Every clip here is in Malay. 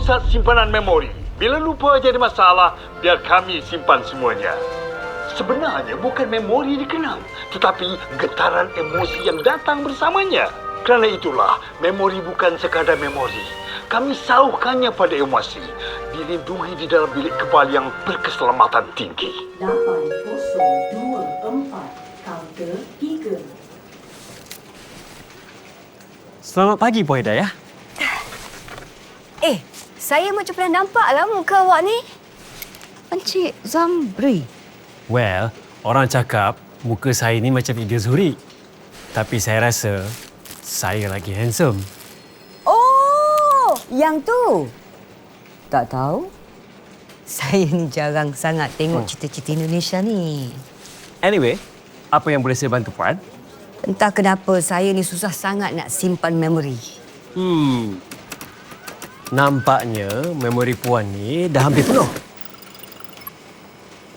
pusat simpanan memori. Bila lupa jadi masalah, biar kami simpan semuanya. Sebenarnya bukan memori dikenang, tetapi getaran emosi yang datang bersamanya. Kerana itulah, memori bukan sekadar memori. Kami sauhkannya pada emosi, dilindungi di dalam bilik kebal yang berkeselamatan tinggi. 8024, kaunter 3. Selamat pagi, Puan Hidayah. Saya macam pernah nampaklah muka awak ni. Encik Zamri. Well, orang cakap muka saya ni macam Idil Zuhri. Tapi saya rasa saya lagi handsome. Oh, yang tu. Tak tahu. Saya ni jarang sangat tengok cerita-cerita Indonesia ni. Anyway, apa yang boleh saya bantu, Puan? Entah kenapa saya ni susah sangat nak simpan memori. Nampaknya memori Puan ni dah hampir penuh.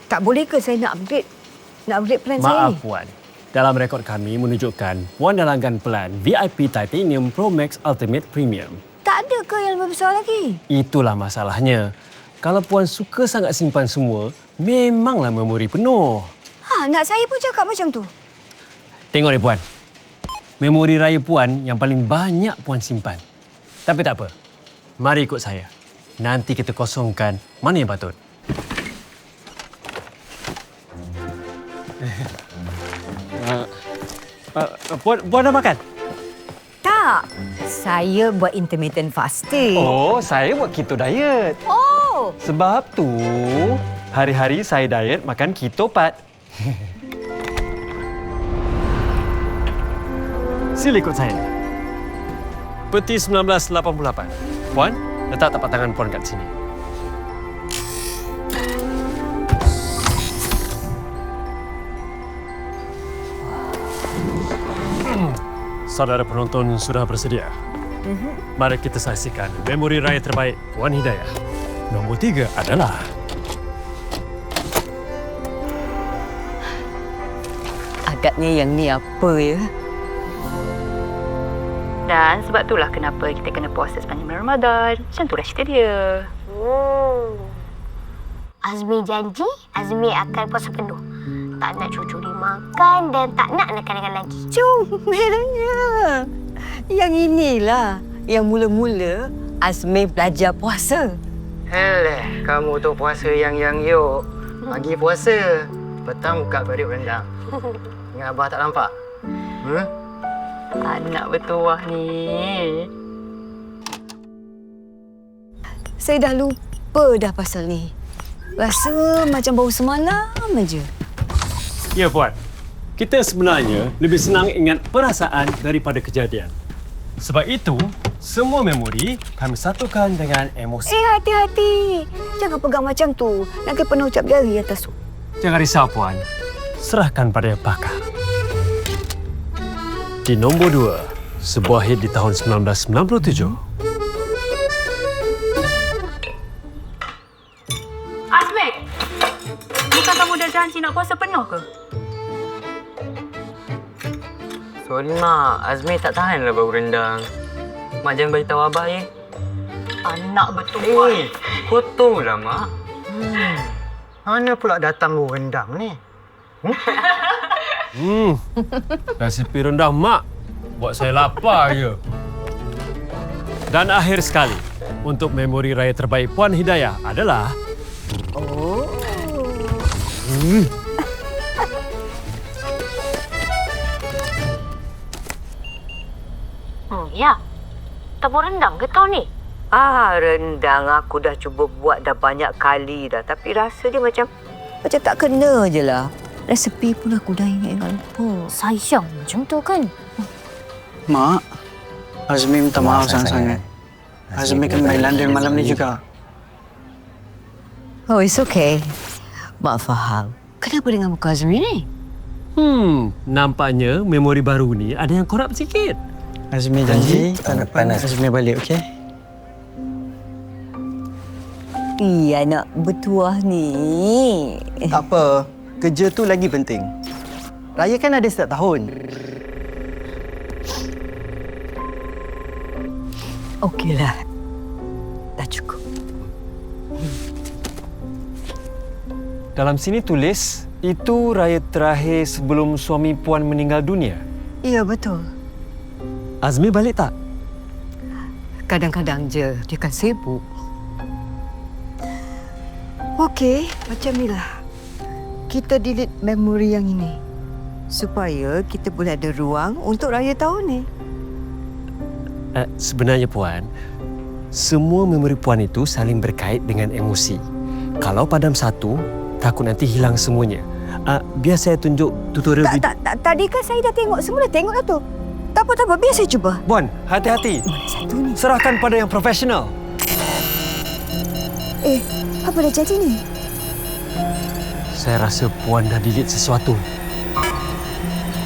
Tak boleh ke saya nak upgrade plan saya Maaf, ni? Puan. Dalam rekod kami menunjukkan Puan dah langgan plan VIP Titanium Pro Max Ultimate Premium. Tak ada ke yang lebih besar lagi? Itulah masalahnya. Kalau Puan suka sangat simpan semua, memanglah memori penuh. Nak saya pun cakap macam tu. Tengok ni, Puan. Memori raya Puan yang paling banyak Puan simpan. Tapi tak apa. Mari ikut saya. Nanti kita kosongkan mana yang patut. Puan dah makan? Tak. Saya buat intermittent fasting. Oh, saya buat keto diet. Oh. Sebab tu, hari-hari saya diet makan keto pat. Sila ikut saya. Peti 1988. Puan, letak tapak tangan Puan kat sini. Saudara penonton sudah bersedia? Mari kita saksikan memori raya terbaik Puan Hidayah. Nombor 3 adalah... Agaknya yang ni apa ya? Dan sebab itulah kenapa kita kena puasa sepanjang bulan Ramadan. Macam itulah cerita dia. Azmi janji Azmi akan puasa penuh. Tak nak curi makan dan tak nak nakal-nakal lagi. Comelnya. Yang inilah yang mula-mula Azmi belajar puasa. Kamu tu puasa yang yuk. Pagi puasa, petang buka balik rendang. Ingat Abah tak nampak? Anak bertuah ni. Saya dah lupa dah pasal ni. Rasa macam baru semalam aja. Ya, Puan. Kita sebenarnya lebih senang ingat perasaan daripada kejadian. Sebab itu, semua memori kami satukan dengan emosi. Hati-hati. Jangan pegang macam tu. Nanti penuh ucap jari atas tu. Jangan risau, Puan. Serahkan pada pakar. Di nombor 2, sebuah hit di tahun 1997. Azmi! Bukan kamu dah janji nak puasa penuh ke? Sorry, Mak. Azmi tak tahanlah bau rendang. Mak jangan beritahu Abah, ya? Anak bertuah. Kotorlah, Mak. Mana pula datang bau rendang ni? Resipi rendang Mak. Buat saya lapar je. Dan akhir sekali, untuk memori raya terbaik Puan Hidayah adalah... Ya. Tabur rendang ke kau ni? Rendang aku dah cuba buat dah banyak kali dah. Tapi rasa dia macam tak kena je lah. Resepi pun aku dah ingat lupa. Sayang macam tu kan? Mak, Azmi minta maaf sangat-sangat. Azmi kan main London malam ni juga. Oh, it's okay. Mak faham. Kenapa dengan muka Azmi ni? Nampaknya memori baru ni ada yang korap sikit. Azmi janji tahun depan Azmi balik, okey? Anak bertuah ni. Tak apa, kerja tu lagi penting. Raya kan ada setiap tahun. Okeylah. Dah cukup. Dalam sini tulis, itu raya terakhir sebelum suami Puan meninggal dunia. Ya, betul. Azmi balik tak? Kadang-kadang je dia kan sibuk. Okey, macam inilah. Kita delete memori yang ini supaya kita boleh ada ruang untuk raya tahun ni. Sebenarnya Puan, semua memori Puan itu saling berkait dengan emosi. Kalau padam satu, takut nanti hilang semuanya. Biar saya tunjuk tutorial video. Tadi kan saya dah tengok. Semua dah tengok dah tu. Tak apa. Biar saya cuba. Puan, hati-hati. Mana satu ni? Serahkan pada yang profesional. Apa dah jadi ni? Saya rasa Puan dah delete sesuatu.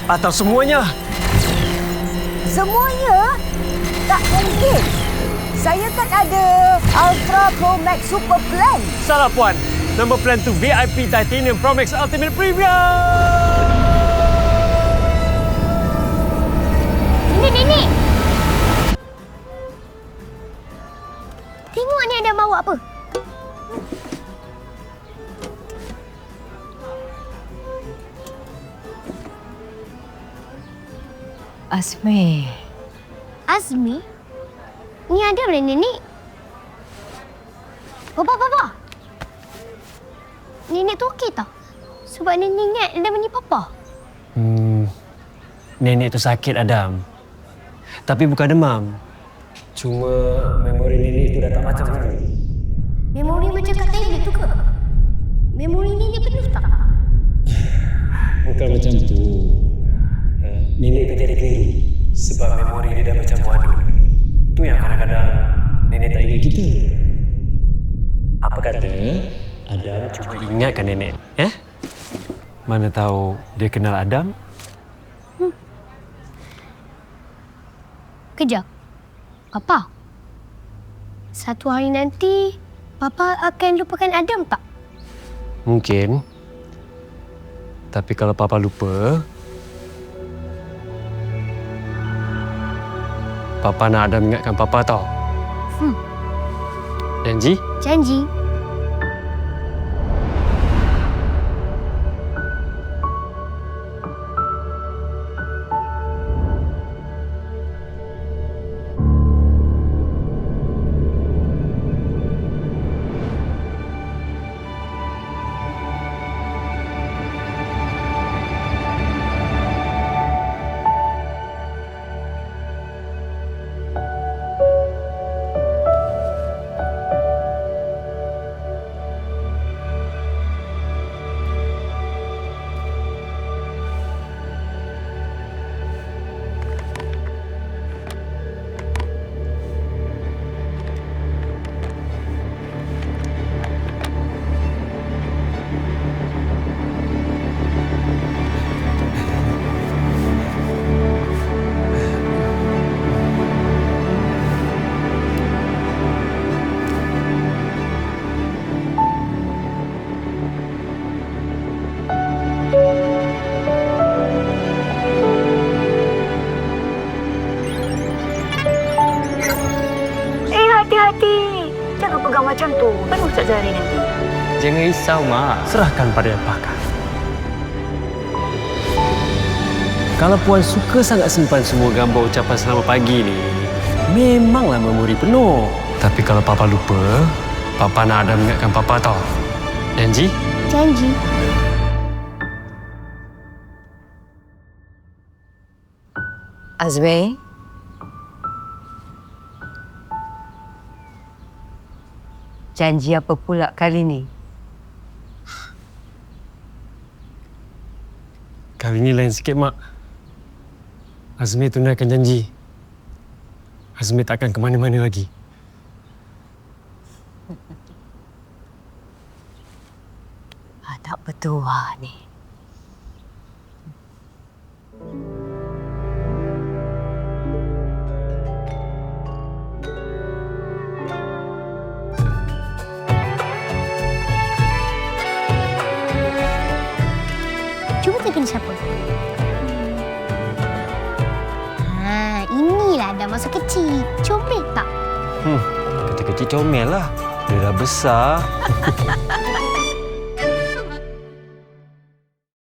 Atau semuanya. Semuanya? Tak mungkin. Saya kan ada Ultra Pro Max Super Plan. Salah Puan. Nama plan tu VIP Titanium Pro Max Ultimate Premium. Nenek! Tengok ni ada bawa apa? Azmi. Azmi? Ni ada boleh nenek? Papa. Nenek tu okey tak? Sebab nenek ingat Adam ni papa. Nenek tu sakit, Adam. Tapi bukan demam. Cuma memori nenek tu dah tak macam dulu. Memori macam kat tablet tu ke? Memori nenek penuh tak? Bukan macam tu. Nenek tu jadi keliru. Sebab memori dia dah macam waduk. Tu yang kadang-kadang nenek tak ingat kita. Apa kata Adam cuba ingatkan nenek? Mana tahu dia kenal Adam? Kejap. Papa. Satu hari nanti, Papa akan lupakan Adam tak? Mungkin. Tapi kalau Papa lupa, Papa nak Adam ingatkan Papa tau. Janji? Janji. Hati-hati. Jangan pegang macam tu. Penuh tak jari nanti. Jangan risau, Mak. Serahkan pada yang pakar. Kalau Puan suka sangat simpan semua gambar ucapan selamat pagi ni, memanglah memori penuh. Tapi kalau Papa lupa, Papa nak Adam ingatkan Papa tau. Janji? Janji. Azmi. Janji apa pula kali ni? Kali ni lain sikit, Mak. Azmi tunaikan janji. Azmi tak akan ke mana-mana lagi. Tak bertuah ni. Cuba tengok ni siapa? Inilah dah masa kecil. Comel tak? Kecil-kecil comel lah. Dia dah besar.